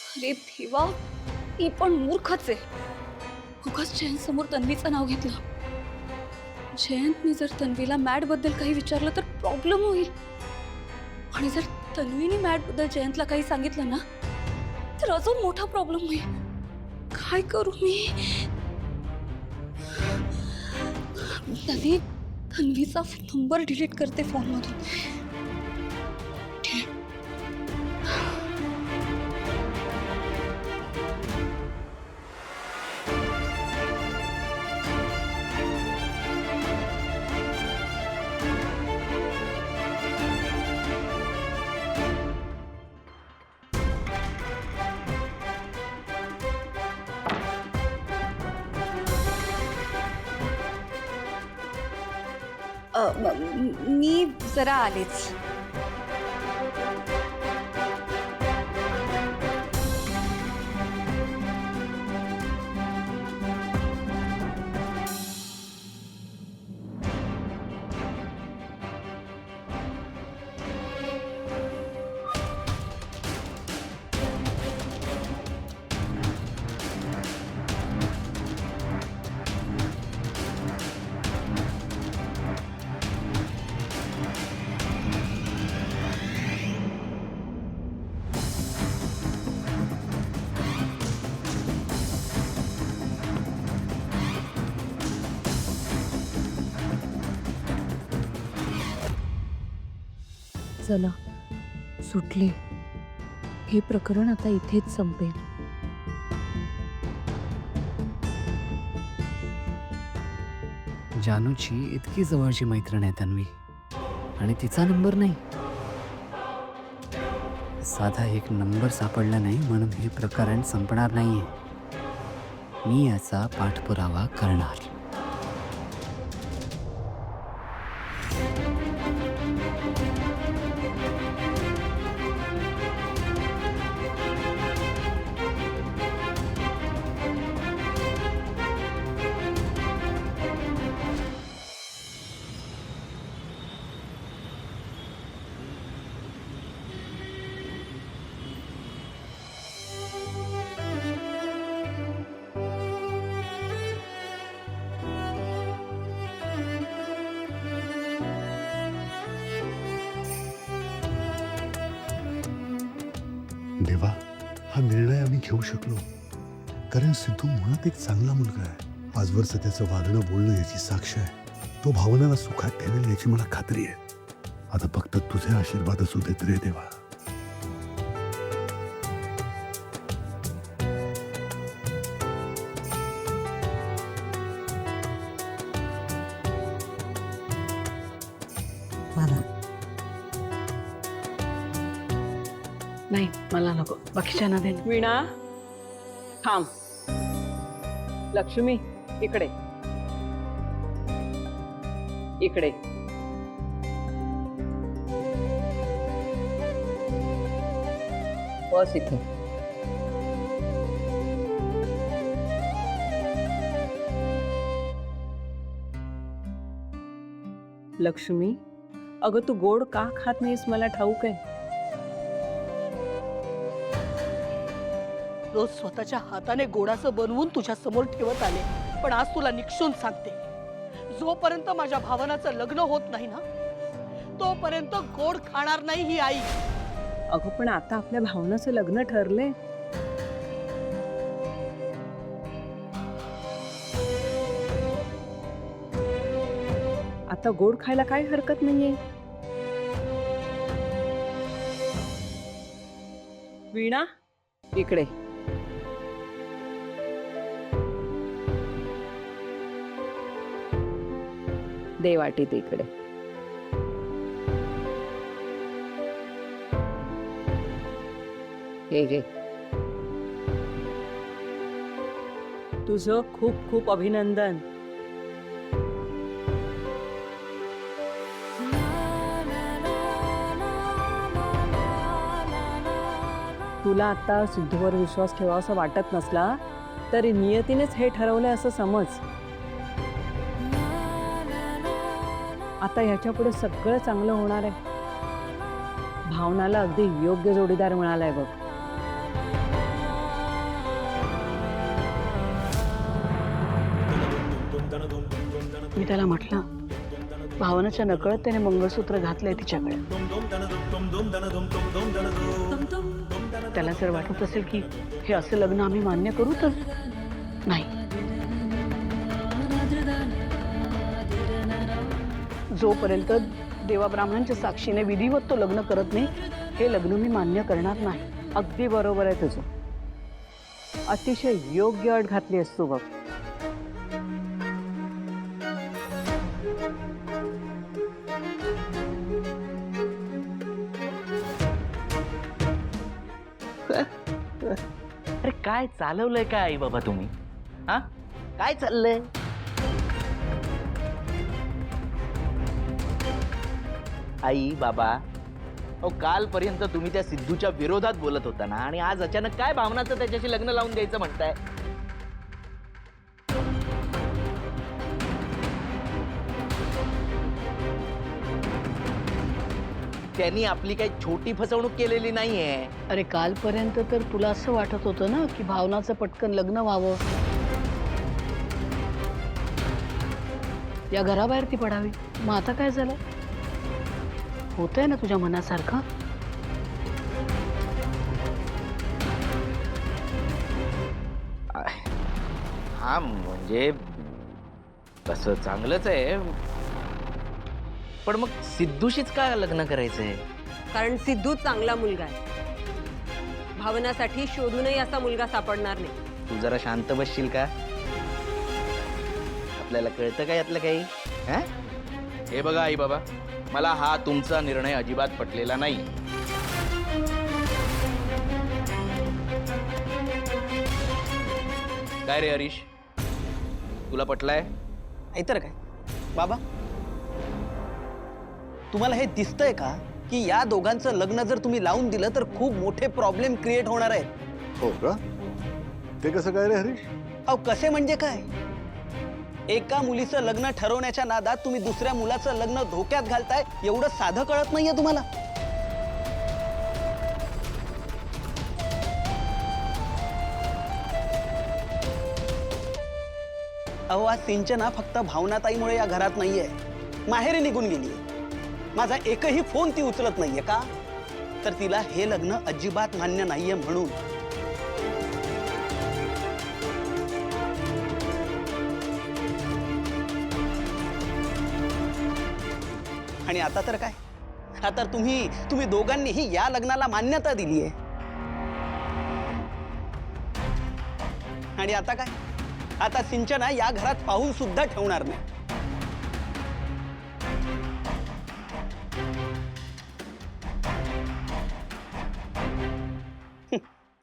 अरे देवा, ती पण मूर्खच आहे. उगाच जयंत समोर तन्वीचं नाव घेतलं. जयंतने जर तन्वीला मॅड बद्दल काही विचारलं तर प्रॉब्लेम होईल. आणि जर तन्वीने मॅड बद्दल जयंतला काही सांगितलं ना, तर अजून मोठा प्रॉब्लेम होईल. काय करू मी? तन्वी, तन्वीचा नंबर डिलीट करते फोनमधून. मी जरा आलेच. चला सुटले. हे प्रकरण आता इथेच संपेल. जानूची इतकी जवळची मैत्रीण आहे तन्वी आणि तिचा नंबर नाही. साधा एक नंबर सापडला नाही म्हणून हे प्रकरण संपणार नाहीये. मी याचा पाठपुरावा करणार. देवा, हा निर्णय आम्ही घेऊ शकलो कारण सिद्धू मुळात एक चांगला मुलगा आहे. आजवरचं त्याचं वागणं बोलणं याची साक्ष आहे. तो भावनाला सुखात ठेवेल याची मला खात्री आहे. आता फक्त तुझे आशीर्वाद असू देत रे देवा. नाही, मला नको. बाकीच्यांना दे. वीणा थांब. लक्ष्मी इकडे इकडे. बस इथे. लक्ष्मी, अगं तू गोड का खात नाहीस मला ठाऊक आहे. रोज स्वतःच्या हाताने गोडाचं बनवून तुझ्या समोर ठेवत आले, पण आज तुला निक्षून सांगते, जोपर्यंत माझ्या भावनाचं लग्न होत नाही ना, तोपर्यंत गोड खाणार नाही ही आई. अगं पण आता आपल्या भावनाचं लग्न ठरले. आता गोड खायला काही हरकत नाहीये. वीणा इकडे. दे वाटीत इकडे. हे घे. तुझं खूप खूप अभिनंदन. तुला आता सिद्धूवर विश्वास ठेवावासा वाटत नसला तरी नियतीनेच हे ठरवलंय असं समज. आता ह्याच्या पुढे सगळं चांगलं होणार आहे. भावनाला अगदी योग्य जोडीदार मिळालाय बघ. मी त्याला म्हटलं, भावनाच्या नकळत त्याने मंगळसूत्र घातलंय तिच्याकडे. त्याला जर वाटत असेल की हे असं लग्न आम्ही मान्य करू तर नाही. जोपर्यंत देवा ब्राह्मणांच्या साक्षीने विधिवत तो लग्न करत नाही, हे लग्न मी मान्य करणार नाही. अगदी बरोबर आहे तुझं. अतिशय योग्य अट घातली आहेस तू बघ. अरे काय चालवलंय काय आई बाबा तुम्ही? हा काय चाललंय? आई बाबा, अहो कालपर्यंत तुम्ही त्या सिद्धूच्या विरोधात बोलत होता ना, आणि आज अचानक काय भावनाचं त्याच्याशी लग्न लावून द्यायचं म्हणताय? त्यांनी आपली काही छोटी फसवणूक केलेली नाहीये. अरे कालपर्यंत तर तुला असं वाटत होतं ना की भावनाचं पटकन लग्न व्हावं, या घराबाहेर ती पडावी. मग आता काय झालं? होतंय ना तुझ्या मनासारखं? हा म्हणजे तसं चांगलंच आहे, पण मग सिद्धूशीच का लग्न करायचंय? कारण सिद्धू चांगला मुलगा आहे. भावनासाठी शोधूनही असा मुलगा सापडणार नाही. तू जरा शांत बसशील का? आपल्याला कळतं का यातलं काही? हा? हे बघा आई बाबा, मला हा तुमचा निर्णय अजिबात पटलेला नाही. काय रे हरीश, तुला पटलाय? नाहीतर काय बाबा, तुम्हाला हे दिसतंय का की या दोघांचं लग्न जर तुम्ही लावून दिलं तर खूप मोठे प्रॉब्लेम क्रिएट होणार आहेत. हो का? ते कसं काय रे हरीश? अहो कसे म्हणजे काय? एका मुलीचं लग्न ठरवण्याच्या नादात तुम्ही दुसऱ्या मुलाचं लग्न धोक्यात घालताय, एवढं साधं कळत नाहीये तुम्हाला? अहो आज सिंचना फक्त भावनाताईमुळे या घरात नाहीये, माहेरी निघून गेलीये. माझा एकही फोन ती उचलत नाहीये. का? तर तिला हे लग्न अजिबात मान्य नाहीये म्हणून. आणि आता तर काय? आता तुम्ही दोघांनीही या लग्नाला मान्यता दिली आहे. आणि आता काय? आता सिंचना या घरात पाऊल सुद्धा ठेवणार नाही.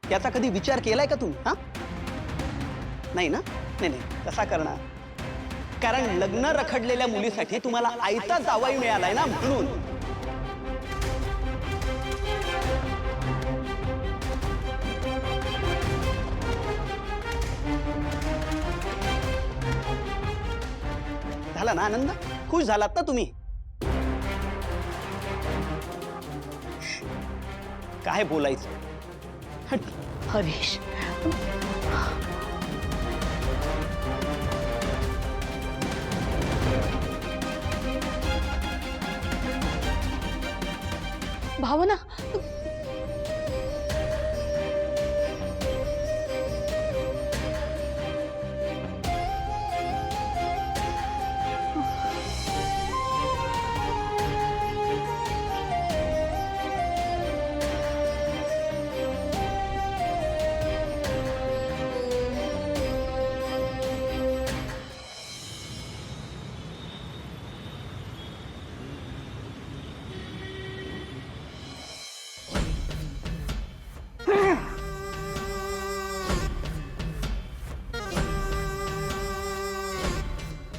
याचा कधी विचार केलाय का तुम्ही? हा नाही ना? नाही कसा करणार? कारण लग्न रखडलेल्या मुलीसाठी तुम्हाला आईचा जावई मिळालाय ना, म्हणून. झाला ना आनंद? खुश झालात ना तुम्ही? काय बोलायचं? हरीश, भावना,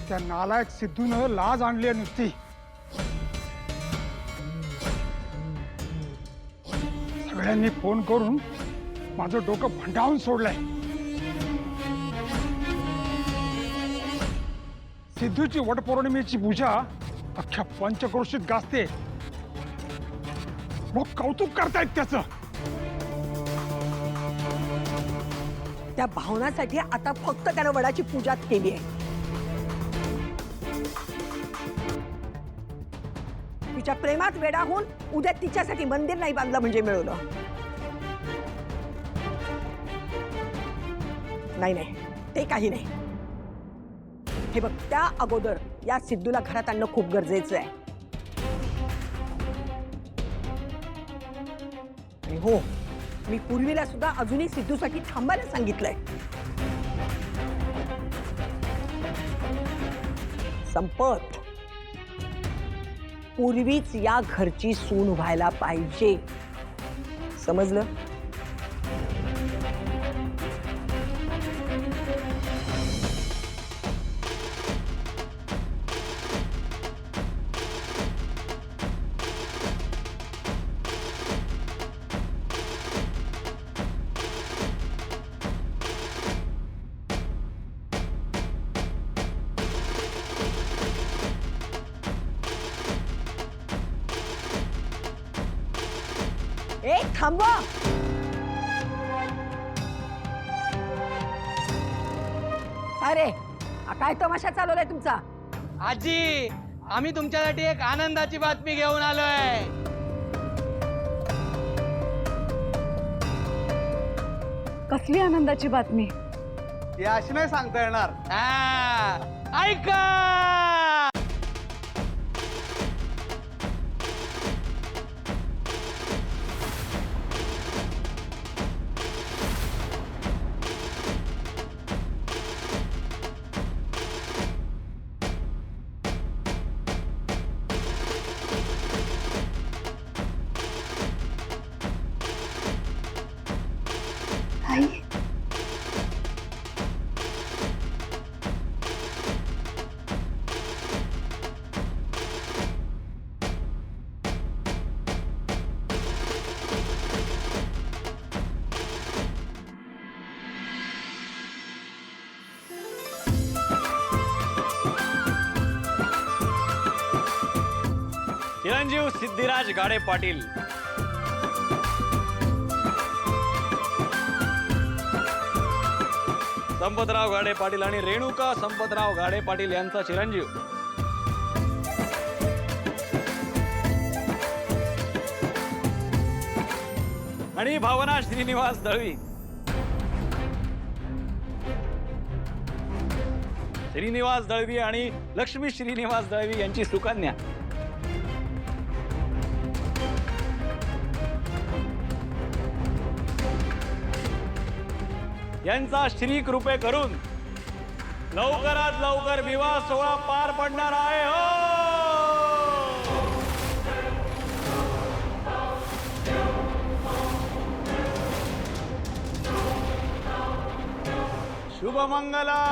त्या नालायक सिद्धूनं लाज आणली आहे नुसती. सगळ्यांनी फोन करून माझं डोकं भंडावून सोडलंय. सिद्धूची वटपौर्णिमेची पूजा अख्ख्या पंचक्रोशीत गाजते. मग कौतुक करतायत त्याचं. त्या भावनासाठी आता फक्त त्यानं वडाची पूजाच केली आहे. तिच्या प्रेमात वेडा होऊन उद्या तिच्यासाठी मंदिर नाही बांधलं म्हणजे मिळवलं. नाही नाही, ते काही नाही. हे बघ, त्या अगोदर या सिद्धूला घरात आणणं खूप गरजेचं आहे. आणि हो, मी पूर्वीला सुद्धा अजूनही सिद्धूसाठी थांबायला सांगितलंय. संपत पूर्वीच या घरची सून व्हायला पाहिजे, समजलं? ए थांबवा. अरे काय तमाशा चालवलाय तुमचा? आजी, आम्ही तुमच्यासाठी एक आनंदाची बातमी घेऊन आलोय. कसली आनंदाची बातमी? ती अशी नाही सांगता येणार. ऐका. चिरंजीव सिद्धिराज गाडे पाटील संपतराव गाडे पाटील आणि रेणुका संपतराव गाडे पाटील यांचा चिरंजीव आणि भावना श्रीनिवास दळवी. श्रीनिवास दळवी आणि लक्ष्मी श्रीनिवास दळवी यांची सुकन्या. यांचा श्री कृपे करून लवकरात लवकर विवाह सोहळा पार पडणार आहे. हो, शुभमंगला.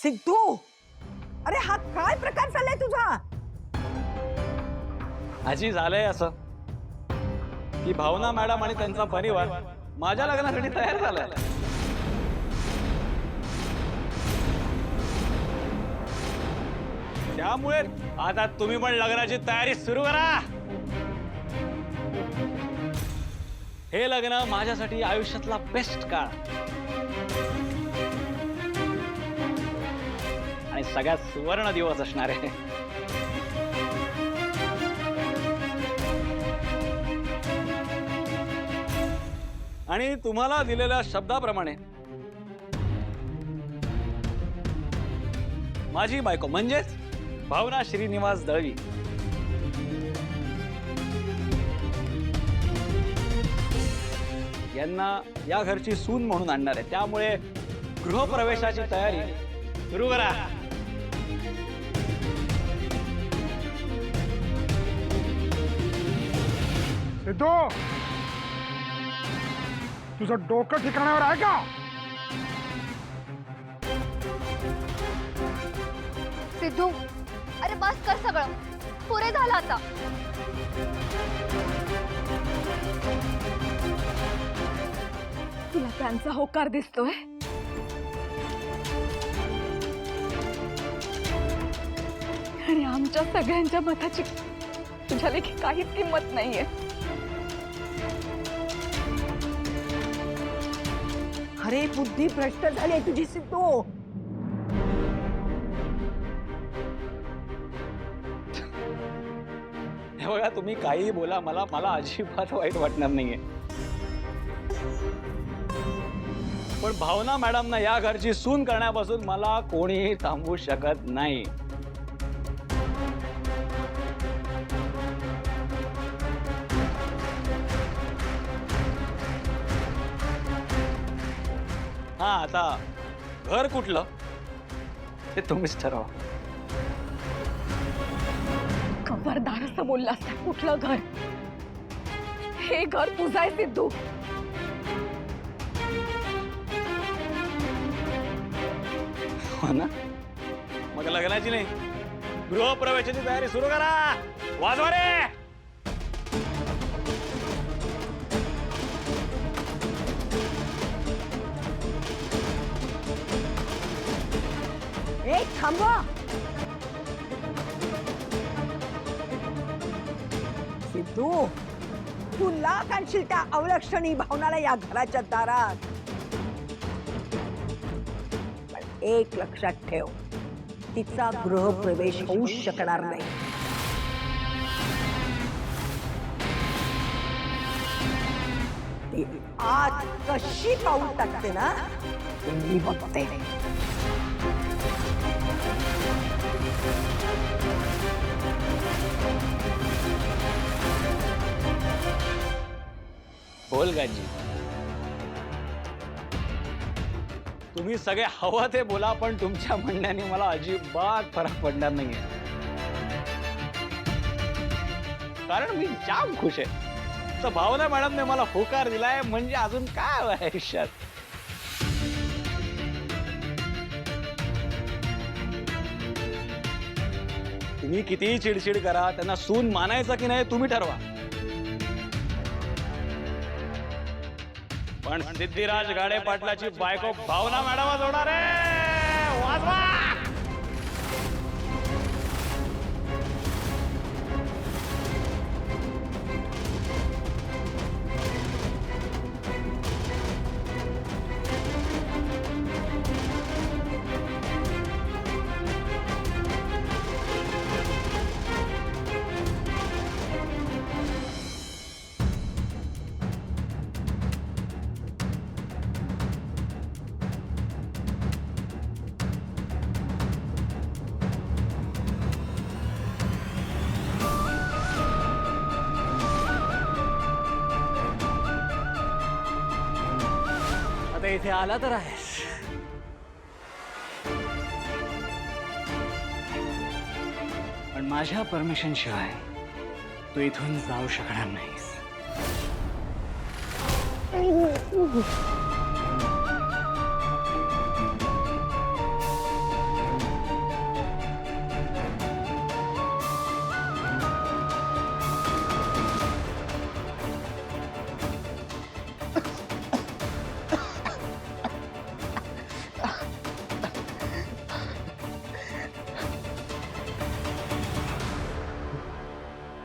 सिद्धू, अरे हा काय प्रकार चाललाय तुझा? आजी, झालंय असं की भावना मॅडम आणि त्यांचा परिवार माझ्या लग्नासाठी तयार झालाय. त्यामुळे आता तुम्ही पण लग्नाची तयारी सुरू करा. हे लग्न माझ्यासाठी आयुष्यातला बेस्ट काळ आणि सगळ्यात सुवर्ण दिवस असणार आहे. आणि तुम्हाला दिलेल्या शब्दाप्रमाणे माझी बायको म्हणजेच भावना श्रीनिवास दळवी यांना या घरची सून म्हणून आणणार आहे. त्यामुळे गृहप्रवेशाची तयारी सुरू करा. सिद्धू, तुझं डोकं ठिकाणावर आहे का? सिद्धू, अरे बस कर सगळं. पुरे झालं आता. तुला त्यांचा होकार दिसतोय? आणि आमच्या सगळ्यांच्या मताची तुझ्या लेखी काहीच किंमत नाहीये. अरे बुद्धी भ्रष्ट झाली आहे तुझी सिद्धू. हे बघा, तुम्ही काहीही बोला, मला मला अजिबात वाईट वाटणार नाहीये. पण भावना मॅडमना या घरची सून करण्यापासून मला कोणीही थांबवू शकत नाही. हा, आता घर कुठलं ते तुम्हीच ठरवा. खबरदार असं बोललास ना. कुठलं घर? हे घर तुझं आहे सिद्धू. हो ना? मग लग्नाची नाही, गृहप्रवेशाची तयारी सुरू करा. वाजवा रे. ए थांबवा. सिद्धू, तू लाख आणशील त्या अवलक्षणी भावनाला या घराच्या दारात. पण एक लक्षात ठेव, तिचा गृहप्रवेश होऊ शकणार नाही. ती आज कशी पाऊल टाकते ना ते मी बघते. बोल गाजी, तुम्ही सगळे हवं ते बोला, पण तुमच्या म्हणण्याने मला अजिबात फरक पडणार नाहीये. कारण मी जाम खुश आहे. तर भावना मॅडमने मला होकार दिलाय, म्हणजे अजून काय हवं आयुष्यात. तुम्ही कितीही चिडचिड करा, त्यांना सून मानायचं की नाही तुम्ही ठरवा. पण सिद्धिराज गाडे पाटलाची बायको भावना मॅडम होणार आहे. वाजवा. आता इथे आला तर आहेस. पण माझ्या परमिशन शिवाय तू इथून जाऊ शकणार नाहीस.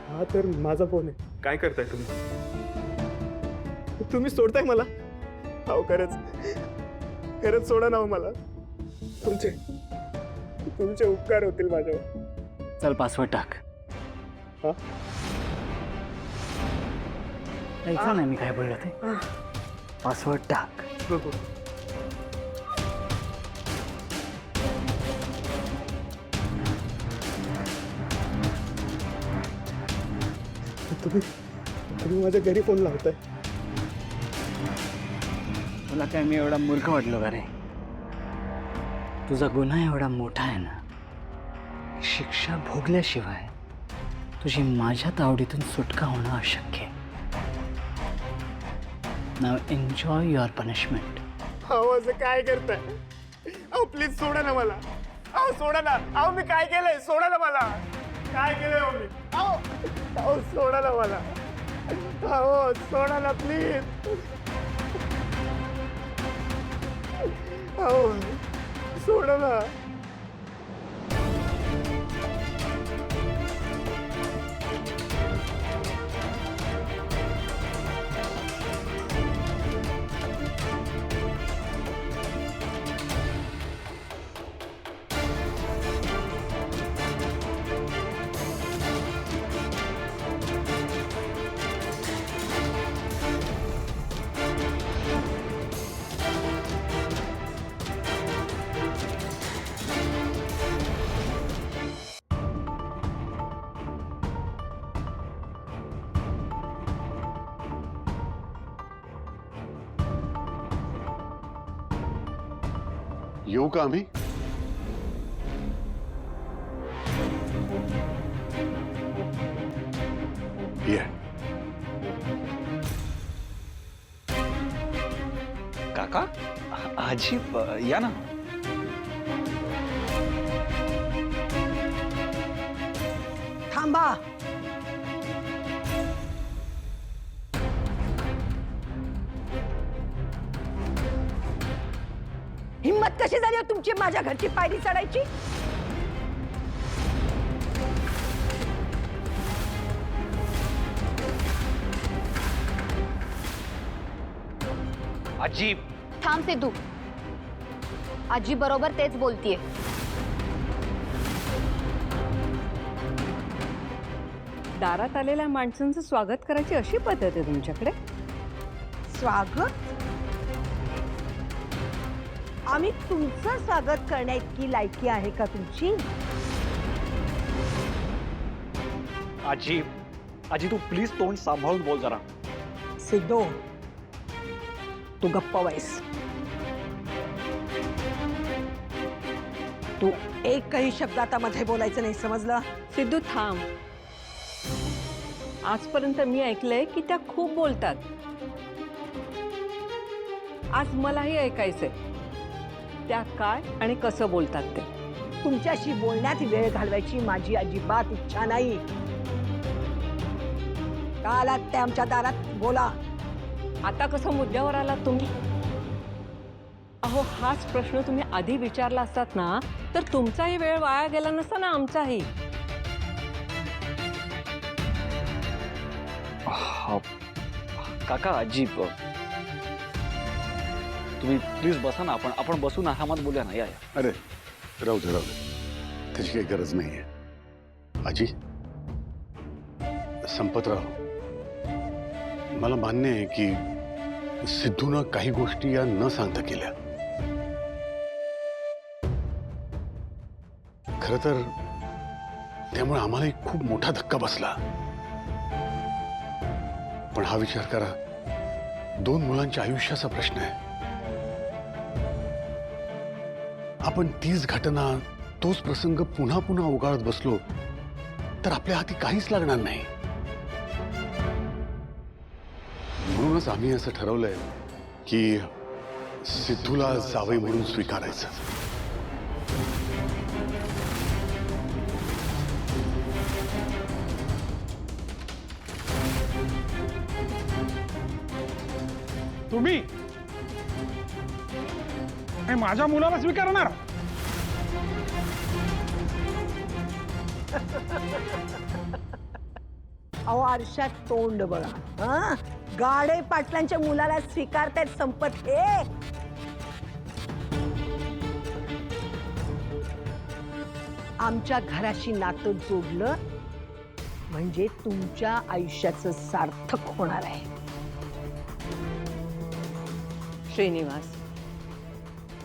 हा तर माझा फोन आहे. काय करताय तुम्ही? तुम्ही सोडताय मला? अहो खरंच खरंच सोडा ना हो मला. तुमचे उपकार होतील माझ्यावर. चल पासवर्ड टाक. हा? ऐकलं नाही मी काय बोललो ते. पासवर्ड टाक. बघू. तुम्ही माझ्या घरी फोन लावताय. तुला काय मी एवढा मूर्ख वाटलो का रे? तुझा गुन्हा एवढा मोठा आहे ना, शिक्षा भोगल्याशिवाय तुझी माझ्या तावडीतून सुटका होणं अशक्य आहे. नाव एन्जॉय युअर पनिशमेंट. अहो असं काय करताय? अहो प्लीज सोडा ना मला. अहो सोडा ना. अहो मी काय केलंय? सोडा ना मला. काय केलंय हो मी? अहो सोडा ना मला. अहो सोडा ना प्लीज. अहो सोडा ना. येऊ का आम्ही? ये. काका आजी या ना. थांबा. हिम्मत कशी झाली हो तुमची माझ्या घरची पायरी चढायची? आजी थांब सिद्धू. आजी बरोबर तेच बोलतीये. दारात आलेल्या माणसांचं स्वागत करायची अशी पद्धत आहे तुमच्याकडे? स्वागत? आम्ही तुमचं स्वागत करण्याइतकी लायकी आहे का तुमची? आजी आजी तू प्लीज तोंड सांभाळून बोल जरा. सिद्धू तू गप्प व्हायस. तू एकही शब्द आता मध्ये बोलायचं नाही, समजलं? सिद्धू थांब. आजपर्यंत मी ऐकलंय की त्या खूप बोलतात. आज मलाही ऐकायचंय त्या काय आणि कसं बोलतात ते. तुमच्याशी बोलण्यात वेळ घालवायची माझी अजिबात इच्छा नाही. का आलात ते आमच्या दारात? बोला. आता कसं मुद्द्यावर आलात तुम्ही? अहो हाच प्रश्न तुम्ही आधी विचारला असतात ना तर तुमचाही वेळ वाया गेला नसता ना, आमचाही. काका आजी तुम्ही प्लीज बसा ना. आपण बसून आरामात बोलूया ना. या या. अरे राहू दे त्याची काही गरज नाहीये. आजी, संपतराव, मला मान्य आहे की सिद्धूनं काही गोष्टी या न सांगता केल्या. खरं तर त्यामुळे आम्हाला एक खूप मोठा धक्का बसला. पण हा विचार करा, 2 मुलांच्या आयुष्याचा प्रश्न आहे. आपण तीच घटना, तोच प्रसंग पुन्हा पुन्हा उगाळत बसलो तर आपल्या हाती काहीच लागणार नाही. म्हणूनच आम्ही असं ठरवलंय की सिद्धूला जावई म्हणून स्वीकारायचं. तुम्ही माझ्या मुलाला स्वीकारणार? अहो आरशात तोंड बघा. हा, गाडे पाटलांच्या मुलाला स्वीकारतायत संपत हे. आमच्या घराशी नातं जोडलं म्हणजे तुमच्या आयुष्याचं सार्थक होणार आहे. श्रीनिवास,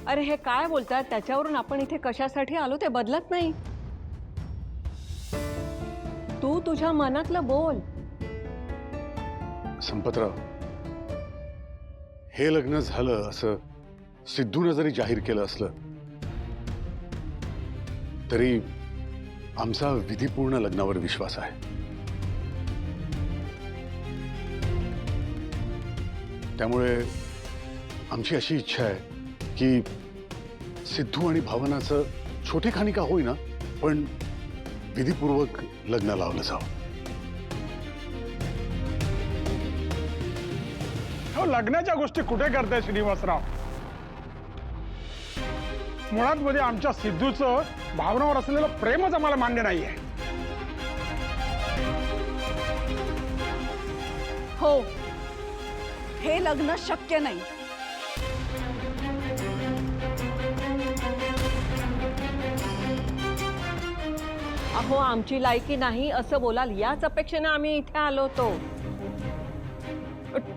अरे हे काय बोलतात? त्याच्यावरून आपण इथे कशासाठी आलो ते बदलत नाही. तू तुझ्या मनातलं बोल. संपतराव, हे लग्न झालं असं सिद्धूनं जरी जाहीर केलं असलं तरी आमचा विधीपूर्ण लग्नावर विश्वास आहे. त्यामुळे आमची अशी इच्छा आहे की सिद्धू आणि भावनाचं छोटेखानी का होईना पण विधीपूर्वक लग्न लावलं जावं. हो, लग्नाच्या गोष्टी कुठे करताय श्रीनिवासराव? मुळात मध्ये आमच्या सिद्धूचं भावनावर असलेलं प्रेमच आम्हाला मान्य नाहीये. हो, हे लग्न शक्य नाही. अहो आमची लायकी नाही असं बोलाल याच अपेक्षेने आम्ही इथे आलो होतो.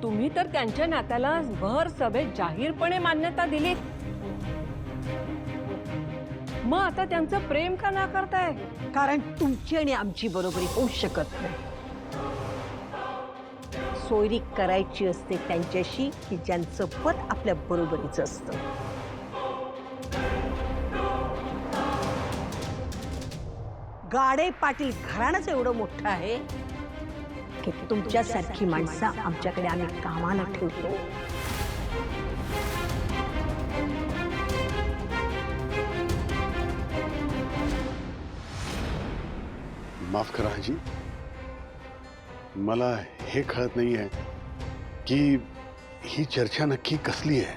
तुम्ही तर त्यांच्या नात्याला भर सभेत जाहीरपणे मान्यता दिली. मग आता त्यांचं प्रेम का नाकारताय? कारण तुमची आणि आमची बरोबरी होऊ शकत नाही. सोयरी करायची असते त्यांच्याशी की ज्यांचं पद आपल्या बरोबरीचं असतं. गाडे पाटील घराणंच एवढं मोठं आहे की तुमच्यासारखी माणसं आमच्याकडे आम्ही कामाला ठेवतो. माफ करा आजी, मला हे कळत नाहीये की ही चर्चा नक्की कसली आहे.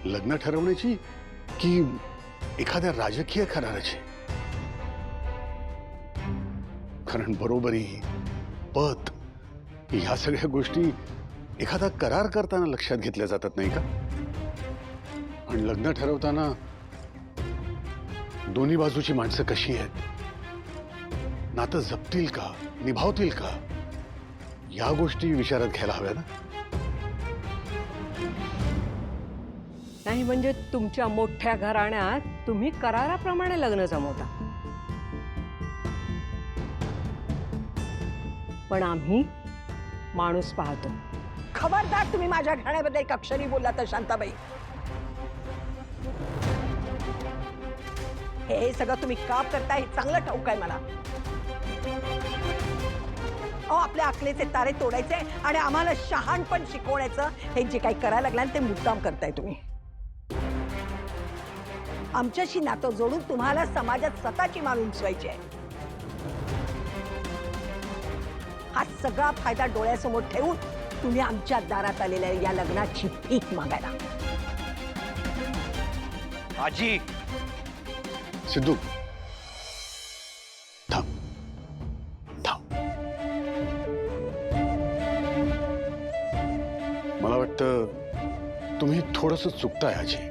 लग्न ठरवण्याची की एखाद्या राजकीय कराराची? कारण बरोबरी, पद ह्या सगळ्या गोष्टी एखादा करार करताना लक्षात घेतल्या जातात नाही का? पण लग्न ठरवताना दोन्ही बाजूची माणसं कशी आहेत, नातं जपतील का, निभावतील का, या गोष्टी विचारात घ्यायला हव्या ना. नाही म्हणजे तुमच्या मोठ्या घराण्यात तुम्ही कराराप्रमाणे लग्न जमवता, पण आम्ही माणूस पाहतो. खबरदार तुम्ही माझ्या घराण्याबद्दल एक अक्षरी बोलला तर शांताबाई. हे सगळं तुम्ही का करताय हे चांगलं ठाऊक आहे मला. अहो, आपल्या अकलेचे तारे तोडायचे आणि आम्हाला शहाणपण शिकवण्याचं हे जे काही करायला लागलं ते मुद्दाम करताय तुम्ही. आमच्याशी नातं जोडून तुम्हाला समाजात स्वतःची मान उंचवायची आहे. हा सगळा फायदा डोळ्यासमोर ठेवून तुम्ही आमच्या दारात आलेल्या या लग्नाची भीक मागायला. आजी, सिद्धू थांब थांब. मला वाटतं तुम्ही थोडंसं चुकताय आजी.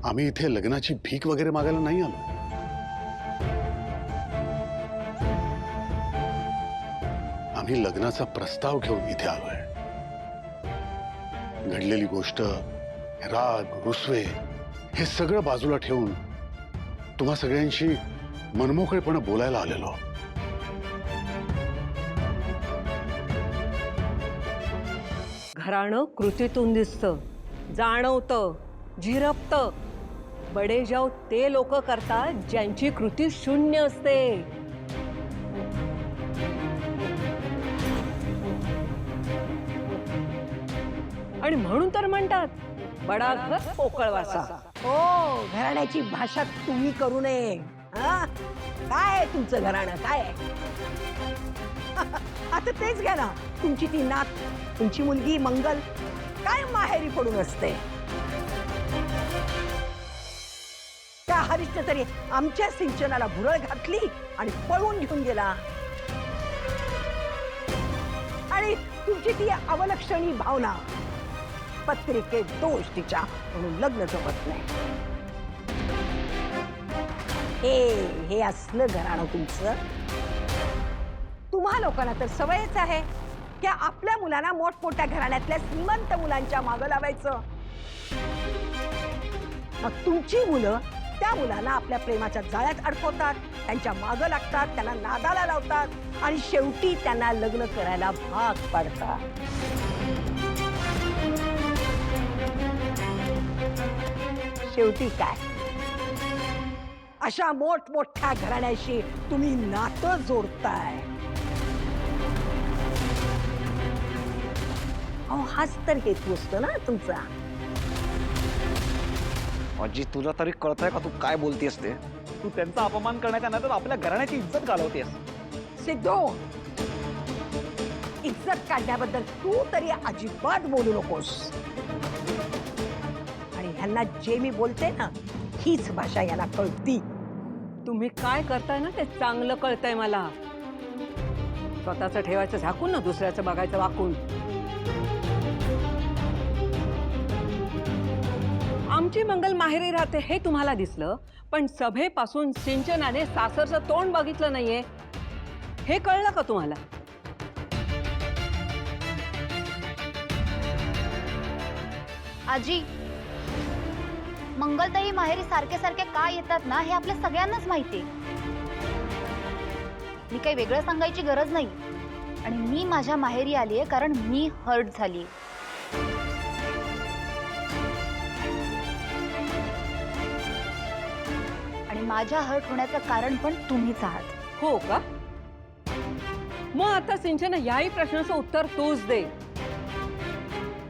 आम्ही इथे लग्नाची भीक वगैरे मागायला नाही आलो. आम्ही लग्नाचा प्रस्ताव घेऊन इथे आलोय. घडलेली गोष्ट, राग, रुसवे हे सगळं बाजूला ठेवून तुम्हा सगळ्यांशी मनमोकळेपणे बोलायला आलेलो. घराणं कृतीतून दिसतं, जाणवतं, झिरपतं. बडेजाव ते लोक करतात ज्यांची कृती शून्य असते. आणि म्हणून तर म्हणतात बडा घर पोकळ वासा. हो, घराण्याची भाषा तुम्ही करू नये. हा, काय आहे तुमचं घराणं, काय आहे? आता तेच घ्या ना, तुमची ती नात, तुमची मुलगी मंगल काय माहेरी पडून असते. त्या हरीशने तरी आमच्या सिंचनाला भुरळ घातली आणि पळून घेऊन गेला. आणि तुमची ती अवलक्षणी भावना, पत्रिकेत दोष तिच्या म्हणून लग्न जमत नाही. हे असलं घराणं तुमचं. तुम्हा लोकांना तर सवयच आहे की आपल्या मुलांना मोठमोठ्या घराण्यातल्या श्रीमंत मुलांच्या मागं लावायचं. मग तुमची मुलं त्या मुलांना आपल्या प्रेमाच्या जाळ्यात अडकवतात, त्यांच्या मागं लागतात, त्यांना नादाला लावतात आणि शेवटी त्यांना लग्न करायला भाग पाडतात. शेवटी काय, अशा मोठमोठ्या घराण्याशी तुम्ही नातं जोडताय. अहो, हाच तर हेतू असतो ना तुमचा. आजी तुला तरी कळतंय का तू काय बोलतेस ते? तू त्यांचा अपमान करण्याच्या नादात आपल्या घराण्याची इज्जत घालवतेस. सिद्धू, इज्जत काढण्याबद्दल तू तरी अजिबात बोलू नकोस. आणि ह्यांना जे मी बोलते ना, हीच भाषा याला कळती. तुम्ही काय करताय ना ते चांगलं कळतंय मला. स्वतःचं ठेवायचं झाकून ना दुसऱ्याचं बघायचं वाकून. आमची मंगल माहेरी राहते हे तुम्हाला दिसलं, पण सभेपासून सिंचनाने सासरचं तोंड बघितलं नाहीये हे कळलं का तुम्हाला? आजी, मंगलताई माहेरी सारखे सारखे का येतात ना हे आपल्या सगळ्यांनाच माहिती. मी काही वेगळं सांगायची गरज नाही. आणि मी माझ्या माहेरी आलीये कारण मी हर्ट झाली. आणि माझ्या हर्ट होण्याचं कारण पण तुम्हीच आहात. हो का? मग आता सिंचना याही प्रश्नाचं उत्तर तूच दे.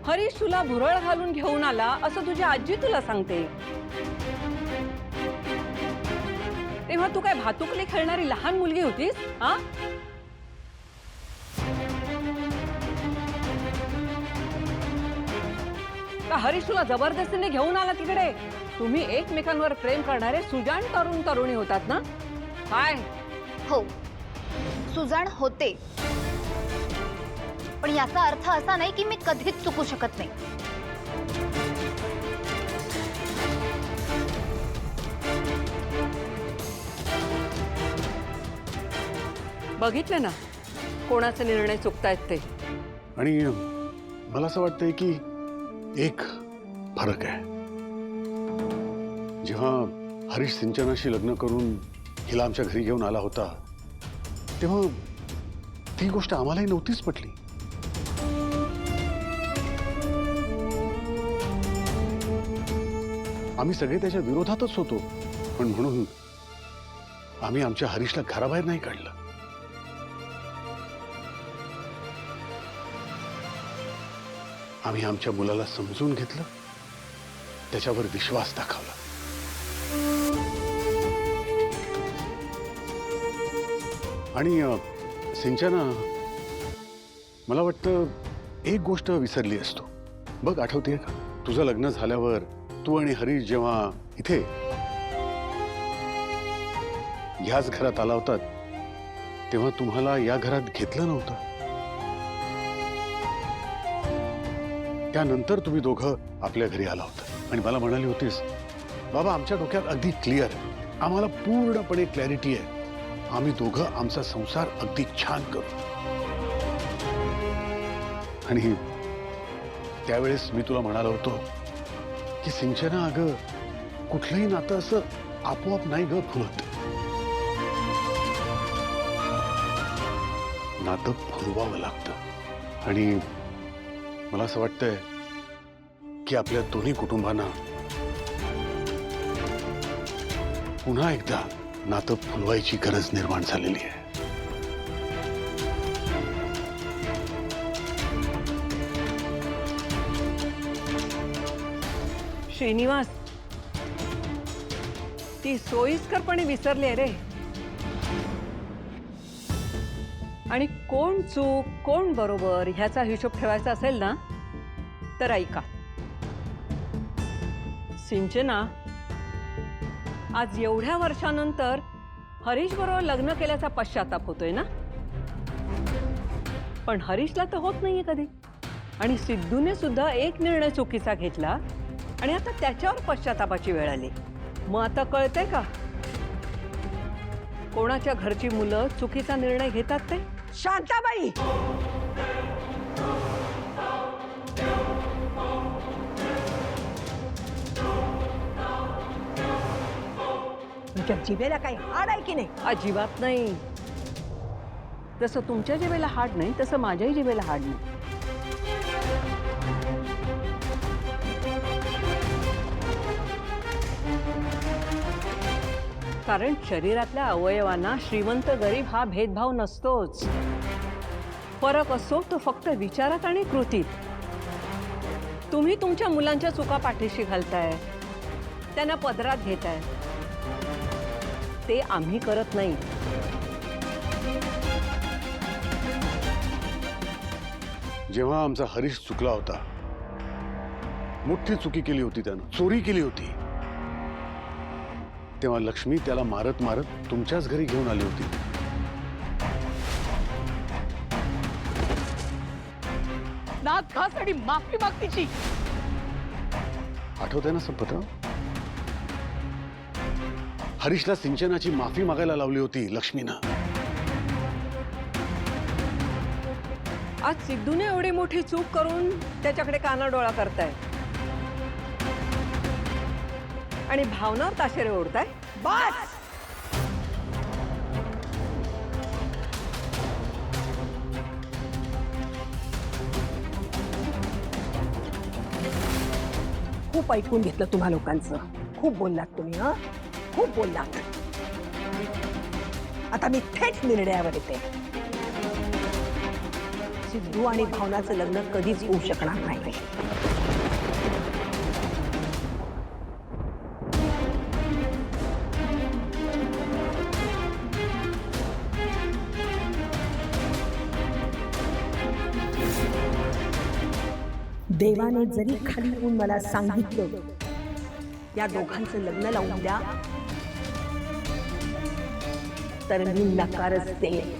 हरीश तुला भुरळ घालून घेऊन आला असं तुझी आजी तुला सांगते. तेव्हा तू काय भातुकली खेळणारी लहान मुलगी होतीस? हा, का हरीश तुला जबरदस्तीने घेऊन आला तिकडे? तुम्ही एकमेकांवर प्रेम करणारे सुजाण तरुण तरुणी होतात ना? काय? हो, सुजाण होते, पण याचा अर्थ असा नाही की मी कधीच चुकू शकत नाही. बघितलं ना कोणाचे निर्णय चुकतायत ते. आणि मला असं वाटतंय की एक फरक आहे. जेव्हा हरीश सिंचनाशी लग्न करून हिला आमच्या घरी घेऊन आला होता तेव्हा ती गोष्ट आम्हालाही नव्हतीच पटली. आम्ही सगळे त्याच्या विरोधातच होतो, पण म्हणून आम्ही आमच्या हरीशला घराबाहेर नाही काढलं. आम्ही आमच्या मुलाला समजून घेतलं, त्याच्यावर विश्वास दाखवला. आणि सिंचना, मला वाटतं एक गोष्ट विसरली असतो. बघ, आठवतेय का तुझं लग्न झाल्यावर तू आणि हरीश जेव्हा इथे ह्याच घरात आला होतात तेव्हा तुम्हाला या घरात घेतलं नव्हतं. त्यानंतर तुम्ही दोघं आपल्या घरी आला होता आणि मला म्हणाली होतीस, बाबा आमच्या डोक्यात अगदी क्लिअर आहे, आम्हाला पूर्णपणे क्लॅरिटी आहे, आम्ही दोघं आमचा संसार अगदी छान करू. आणि त्यावेळेस मी तुला म्हणालो होतो की सिंचना, अगं कुठलंही नातं असं आपोआप नाही ग फुलत. नातं फुलवावं लागतं. आणि मला असं वाटतंय की आपल्या दोन्ही कुटुंबांना पुन्हा एकदा नातं फुलवायची गरज निर्माण झालेली आहे. श्रीनिवास, ती सोयीस्करपणे विसरले रे. आणि कोण चूक कोण बरोबर ह्याचा हिशोब ठेवायचा असेल ना तर ऐका. सिंचना, आज एवढ्या वर्षानंतर हरीश बरोबर लग्न केल्याचा पश्चाताप होतोय ना, पण हरीशला तर होत नाहीये कधी. आणि सिद्धूने सुद्धा एक निर्णय चुकीचा घेतला आणि आता त्याच्यावर पश्चातापाची वेळ आली. मग आता कळतंय का कोणाच्या घरची मुलं चुकीचा निर्णय घेतात ते? शांताबाई, तुमच्या जिभेला काही हाड आहे की नाही? अजिबात नाही. जसं तुमच्या जिभेला हाड नाही तसं माझ्याही जिभेला हाड नाही. कारण शरीरातल्या अवयवांना श्रीमंत गरीब हा भेदभाव नसतोच. फरक असतो तो फक्त विचारात आणि कृतीत. तुम्ही तुमच्या मुलांच्या चुका पाठीशी घालताय, त्यांना पदरात घेताय, ते आम्ही करत नाही. जेव्हा आमचा हरीश चुकला होता, मोठी चुकी केली होती, त्यानं चोरी केली होती, तेव्हा लक्ष्मी त्याला मारत मारत तुमच्याच घरी घेऊन आली होती. नाक घास आणि माफी माग तिची. आठवतंय ना संपतराव? हरीशला सिंचनाची माफी मागायला लावली होती लक्ष्मीनं. आज सिद्धूने एवढी मोठी चूक करून त्याच्याकडे कानाडोळा करताय आणि भावनावर ताशेरे ओढताय. बस खूप ऐकून घेतलं तुम्हा लोकांचं. खूप बोललात तुम्ही. खूप बोललात. आता मी थेट निर्णयावर येते. सिद्धू आणि भावनाचं लग्न कधीच होऊ शकणार नाही. देवाने जरी खाली येऊन मला सांगितलं या दोघांचं लग्न लावून द्या, तर मी नकारच देईन.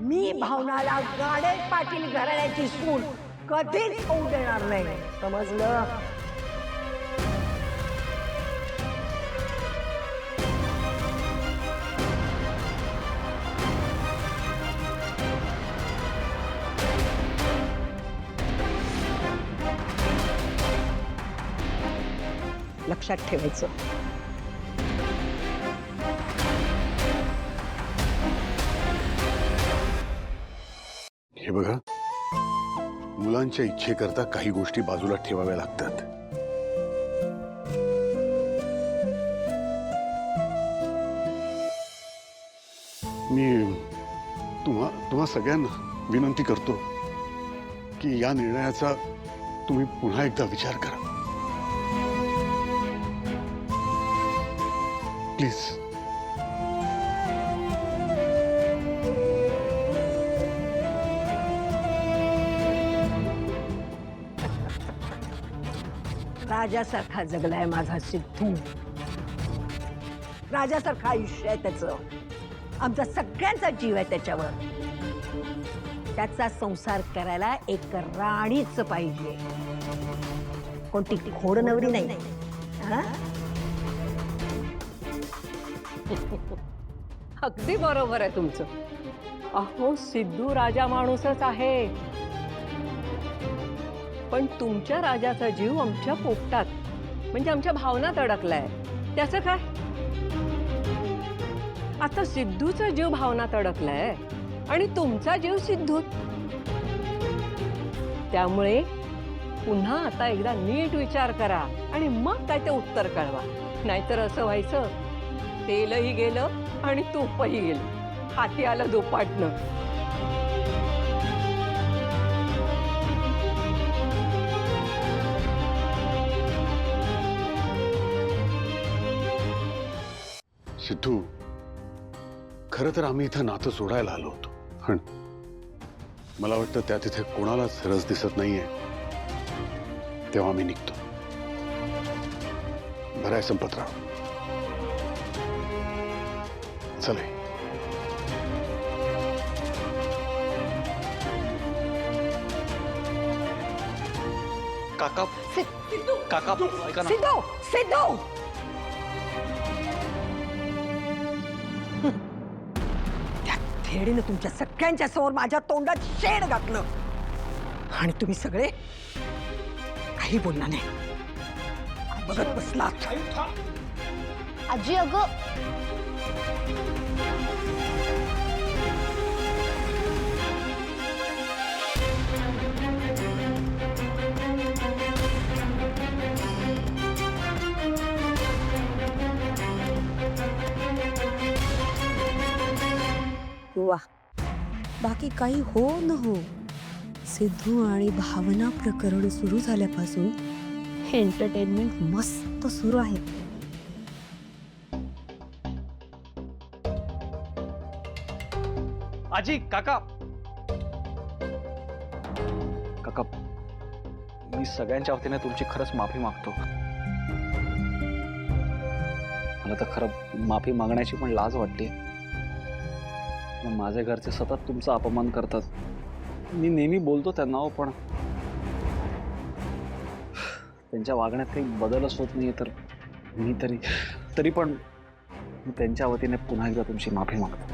मी भावनाला गाडे पाटील घराण्याची सून कधीच होऊ देणार नाही. समजलं? लक्षात ठेवायचं. हे बघा, मुलांच्या इच्छेकरता काही गोष्टी बाजूला ठेवाव्या लागतात. मी तुम्हा सगळ्यांना विनंती करतो की या निर्णयाचा तुम्ही पुन्हा एकदा विचार करा, प्लीज. राजासारखा जगलाय माझा सिद्धू. राजासारखं आयुष्य आहे त्याचं. आमचा सगळ्यांचा जीव आहे त्याच्यावर. त्याचा संसार करायला एक राणीच पाहिजे, कोणती खोड नवरी नाही. हा? अगदी बरोबर आहे तुमचं. अहो, सिद्धू राजा माणूसच आहे, पण तुमच्या राजाचा जीव आमच्या पोपटात म्हणजे आमच्या भावनात अडकलाय. त्याचं काय? आता सिद्धूचा जीव भावनात अडकलाय आणि तुमचा जीव सिद्धूत. त्यामुळे पुन्हा आता एकदा नीट विचार करा आणि मग काय ते उत्तर कळवा. नाहीतर असं व्हायचं, तेलही गेलं आणि तूपही गेलं, हाती आलं दुपाटणं. सिद्धू, खरं तर आम्ही इथं नातं सोडायला आलो होतो, पण मला वाटतं त्या तिथे कोणालाच रस दिसत नाहीये, तेव्हा आम्ही निघतो. बरं आहे संपतराव, चले. काका काका ऐका ना. सिद्धू, सिद्धू, त्या थेडीनं तुमच्या सगळ्यांच्या समोर माझ्या तोंडात शेण घातलं आणि तुम्ही सगळे काही बोलला नाही, बघत बसलात. आजी अगं, वा, बाकी काही हो न हो, सिद्धू आणि भावना प्रकरण सुरू झाल्यापासून हे एंटरटेनमेंट मस्त सुरू आहे. आजी काका काका मी सगळ्यांच्या वतीने तुमची खरंच माफी मागतो. मला तर खरं माफी मागण्याची पण लाज वाटते. माझे घरचे सतत तुमचा अपमान करतात. मी नेहमी बोलतो त्यांना हो, पण त्यांच्या वागण्यात काही बदलच होत नाही. तर मी तरी पण मी त्यांच्या वतीने पुन्हा एकदा तुमची माफी मागतो.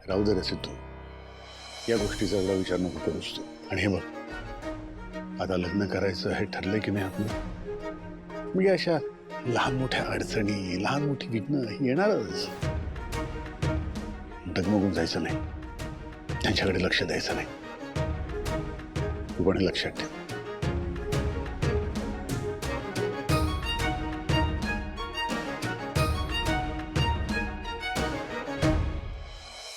राहू दे रे सिद्धू, या गोष्टीचा एवढा विचार नको करूस तू. आणि हे बघ, आता लग्न करायचं हे ठरलंय की नाही आपलं, म्हणजे अशा लहान मोठ्या अडचणी, लहान मोठी विघ्न येणारच. डगमगून जायचं नाही, त्यांच्याकडे लक्ष द्यायचं नाही. तू पण हे लक्षात ठेव.